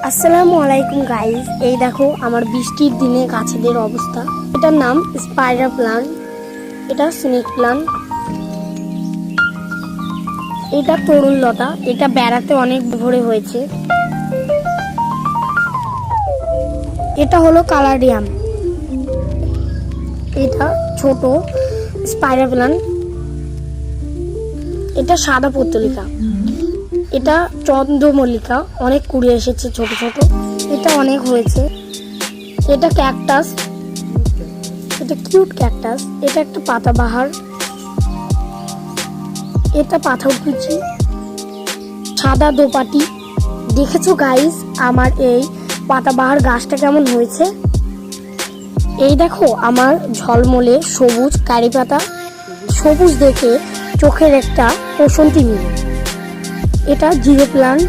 আসসালামু আলাইকুম গাইস, এই দেখো আমার বৃষ্টির দিনে গাছেদের অবস্থা। এটার নাম স্পাইডার প্লান্ট, এটা স্নেক প্লান্ট, এটা তরুণ লতা, এটা বেড়াতে অনেক ভরে হয়েছে। এটা হলো কালারিয়াম, এটা ছোট স্পাইডার প্লান্ট, এটা সাদা পত্তলিকা, এটা চন্দ্রমল্লিকা, অনেক কুড়ি এসেছে ছোট ছোট, এটা অনেক হয়েছে। এটা ক্যাকটাস, এটা কিউট ক্যাকটাস, এটা একটা পাতাবাহার, এটা পাথরকুচি, সাদা দোপাটি। দেখেছো গাইস আমার এই পাতাবাহার গাছটা কেমন হয়েছে? এই দেখো আমার ঝলমলে সবুজ কারি পাতা, সবুজ দেখে চোখের একটা প্রশান্তি মিলে। এটা জিরো প্লান্ট,